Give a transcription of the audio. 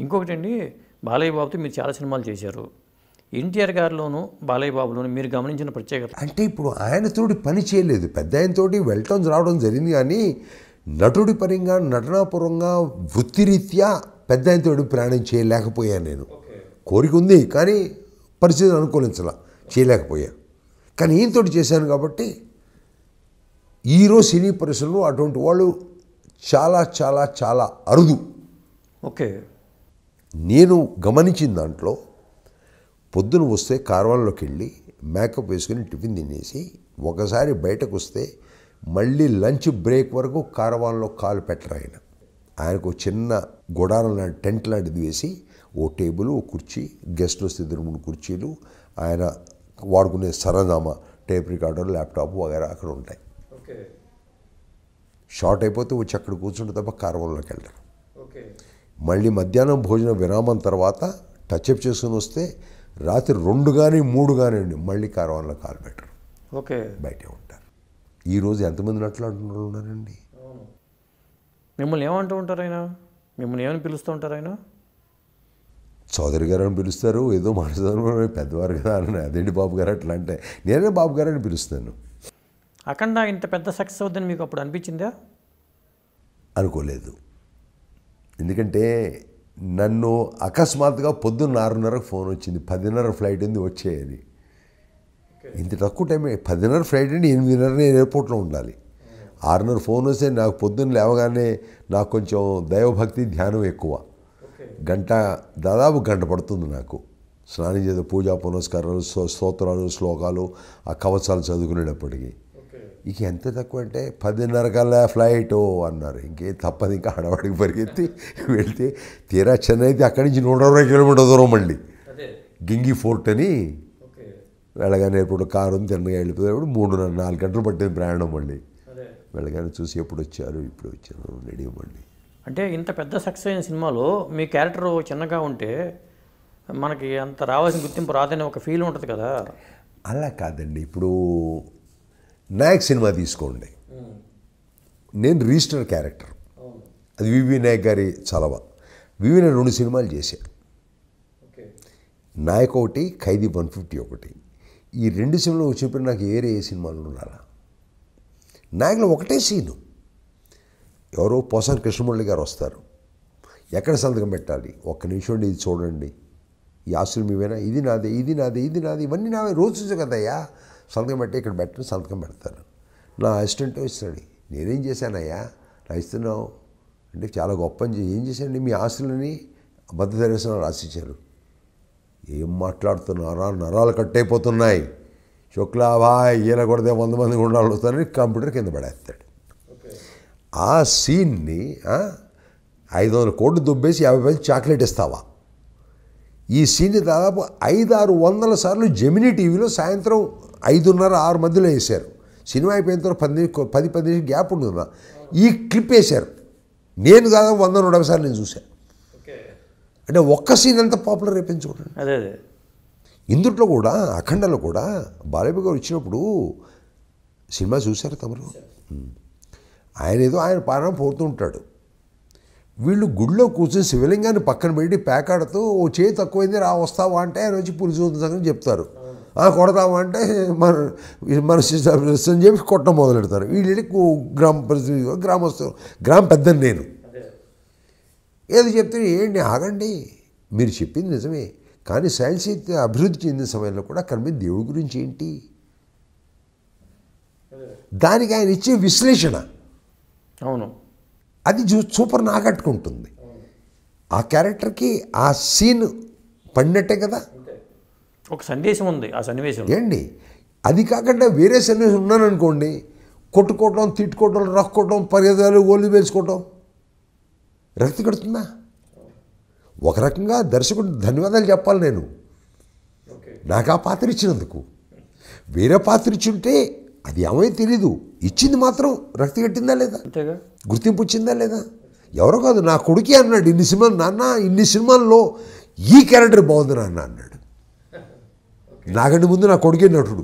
ఇంకొకటండి, బాలయ్య బాబుతో మీరు చాలా సినిమాలు చేశారు. ఎన్టీఆర్ గారిలోను బాలయ్య బాబులోను మీరు గమనించిన ప్రత్యేకత అంటే ఇప్పుడు ఆయనతోటి పని చేయలేదు, పెద్ద ఆయనతోటి వెళ్ళటం రావడం జరిగింది, కానీ నటుడి పరంగా నటనాపూర్వంగా వృత్తిరీత్యా పెద్ద ఆయనతోటి ప్రయాణం చేయలేకపోయాను. నేను కోరిక ఉంది కానీ పరిస్థితిని అనుకూలించాల, చేయలేకపోయా. కానీ ఈయనతోటి చేశాను కాబట్టి ఈరోజు సినీ పరిశ్రమలో అటువంటి వాళ్ళు చాలా చాలా చాలా అరుదు. ఓకే. నేను గమనించిన దాంట్లో పొద్దున వస్తే కార్వాన్లోకి వెళ్ళి మేకప్ వేసుకుని టిఫిన్ తినేసి ఒకసారి బయటకు వస్తే మళ్ళీ లంచ్ బ్రేక్ వరకు కార్వాన్లో కాలు పెట్టరు ఆయన. ఆయనకు చిన్న గుడారం లాంటి టెంట్ లాంటిది వేసి ఓ టేబుల్, ఓ కుర్చీ, గెస్ట్లు వస్తే 2-3 కుర్చీలు, ఆయన వాడుకునే సరదామా టేప్ రికార్డర్, ల్యాప్టాప్ వగేరా అక్కడ ఉంటాయి. షార్ట్ అయిపోతే వచ్చి అక్కడ కూర్చుంటే తప్ప కార్వాన్లోకి వెళ్ళరు. మళ్ళీ మధ్యాహ్నం భోజనం విరామం తర్వాత టచ్అప్ చేసుకుని వస్తే రాత్రి 2 కానీ 3 కానీ మళ్ళీ కార్వాన్లో కాలు పెట్టరు. ఓకే. బయటే ఉంటారు. ఈరోజు ఎంతమంది నట్లు అంటున్నారు ఉన్నారండి. మిమ్మల్ని ఏమంటూ ఉంటారు ఆయన? మిమ్మల్ని ఏమని పిలుస్తూ ఉంటారు ఆయన? చౌదరి గారు అని పిలుస్తారు, ఏదో మాట్లాడుతారు, పెద్దవారు కదా అని. అదేంటి బాబు గారు అట్లా అంటే నేనే బాబు గారు అని పిలుస్తాను. అఖండ ఇంత పెద్ద సక్సెస్ అవుతుందని మీకు అప్పుడు అనిపించిందా? అనుకోలేదు. ఎందుకంటే నన్ను అకస్మాత్తుగా పొద్దున్న 6:30కు ఫోన్ వచ్చింది, 10:30 ఫ్లైట్ ఉంది వచ్చేయని. ఇంత తక్కువ టైమే, 10:30 ఫ్లైట్ అంటే 8:30 నేను ఎయిర్పోర్ట్లో ఉండాలి. 6:30 ఫోన్ వస్తే నాకు పొద్దున్న లేవగానే నాకు కొంచెం దైవభక్తి ధ్యానం ఎక్కువ. దాదాపు గంట పడుతుంది నాకు స్నానం చేసే, పూజా పునస్కారాలు, స్తోత్రాలు, శ్లోకాలు, ఆ కవచాలు చదువుకునేటప్పటికి. ఇక ఎంత తక్కువ అంటే 10:30 కల్లా ఫ్లైటు అన్నారు. ఇంకే తప్పదు, ఇంకా హడావాడికి పరిగెత్తి వెళ్తే తీరా చెన్నై అయితే అక్కడి నుంచి 120 కిలోమీటర్ దూరం మళ్ళీ గింగి ఫోర్ట్ అని వెళ్ళగానే ఎప్పుడు కారు ఉంది, తిన్నగా వెళ్ళిపోయేప్పుడు 3-4 గంటలు పట్టింది ప్రయాణం. మళ్ళీ వెళ్ళగానే చూసి ఎప్పుడు వచ్చారు, ఇప్పుడు వచ్చారు, రెడీ మళ్ళీ. అంటే ఇంత పెద్ద సక్సెస్ అయిన సినిమాలో మీ క్యారెక్టర్ చిన్నగా ఉంటే మనకి అంత రావాల్సిన గుర్తింపు రాదనే ఒక ఫీల్ ఉంటుంది కదా. అలా కాదండి. ఇప్పుడు నాయక్ సినిమా తీసుకోండి, నేను రిజిస్టర్ క్యారెక్టర్, అది వివి నాయక్ గారి చలవ. వివి నాయక్ 2 సినిమాలు చేశారు, నాయక్ ఒకటి, ఖైదీ 150 ఒకటి. ఈ 2 సినిమాలు వచ్చినప్పుడు నాకు ఏ సినిమాలు ఉండాలా. నాయక్లో ఒకటే సీను, ఎవరో పోసాని కృష్ణమురళి గారు వస్తారు, ఎక్కడ సంతకం పెట్టాలి, ఒక్క నిమిషం ఇది చూడండి, ఈ ఆస్తులు మీవేనా, ఇది నాదే, ఇది నాదే, ఇది నాది, ఇవన్నీ నావే, రోజు చూసే కదయ్యా, సంతకం పెట్టి ఇక్కడ పెట్టిన సంతకం పెడతారు. నా అసిస్టెంట్ ఇస్తాడు, నేనేం చేశానయ్యా నా ఇస్తున్నావు అంటే, చాలా గొప్ప ఏం చేశానండి, మీ ఆస్తులని భద్రదర్శనం రాసిచ్చారు. ఏం మాట్లాడుతున్నారా, నరాలు కట్టయిపోతున్నాయి, శుక్లాభాయ్ ఈల కొడితే 100 మంది గుండాలు వస్తారని కంప్యూటర్ కింద పడేస్తాడు. ఆ సీన్ని 500 కోట్లు దుబ్బేసి 50 పైసలు చాక్లెట్ ఇస్తావా? ఈ సీన్ని దాదాపు 500-600 సార్లు జెమినీ టీవీలో సాయంత్రం 5:30-6 మధ్యలో వేశారు. సినిమా అయిపోయిన తర్వాత 10-15 నిమిషాలు గ్యాప్ ఉంటుందా, ఈ క్లిప్ వేశారు. నేను దాదాపు 100-150 సార్లు నేను చూశాను. అంటే ఒక్క సీన్ ఎంత పాపులర్ అయిపోయింది చూడండి. అదే ఇందుట్లో కూడా అఖండలో కూడా బాలయ్య గారు వచ్చినప్పుడు సినిమా చూశారు తమరు. ఆయన ఏదో ఆయన పాలన పోతుంటాడు, వీళ్ళు గుడిలో కూర్చొని శివలింగాన్ని పక్కన పెట్టి పేకాడుతూ ఓ చేయి తక్కువైంది రా వస్తావా అంటే ఆయన వచ్చి పులిచూతున్న సంగతి చెప్తారు. కొడతావా అంటే మన అని చెప్పి కొట్టడం మొదలెడతారు. వీళ్ళు గ్రామస్తులు, గ్రామ పెద్దని నేను ఏదో చెప్తే ఏంటి ఆగండి, మీరు చెప్పింది నిజమే, కానీ సైన్స్ అభివృద్ధి చెందిన సమయంలో కూడా అక్కడ మీద దేవుడి గురించి ఏంటి, దానికి ఆయన ఇచ్చే విశ్లేషణ, అవును, అది సూపర్ నాకట్టుకుంటుంది. ఆ క్యారెక్టర్కి ఆ సీన్ పడినట్టే కదా, ఒక సందేశం ఉంది ఆ సన్నివేశం. ఏంటి అది కాకుండా వేరే సన్నివేశం ఉన్నాననుకోండి, కొట్టుకోవటం, తిట్టుకోవటం, రక్కోవటం, పరిగెదాలు, ఓళ్ళు వేసుకోవటం, రక్తి కడుతుందా? ఒక రకంగా దర్శకుడు ధన్యవాదాలు చెప్పాలి నేను, నాకు ఆ పాత్ర ఇచ్చినందుకు. వేరే పాత్ర ఇచ్చుంటే అది ఏమై తెలీదు, ఇచ్చింది మాత్రం రక్తి కట్టిందా లేదా, గుర్తింపు వచ్చిందా లేదా. ఎవరో కాదు, నా కొడుకే అన్నాడు, ఇన్ని సినిమాలు నాన్న, ఇన్ని సినిమాల్లో ఈ క్యారెక్టర్ బాగుంది నాన్న అన్నాడు. నాకంటే ముందు నా కొడుకే నటుడు.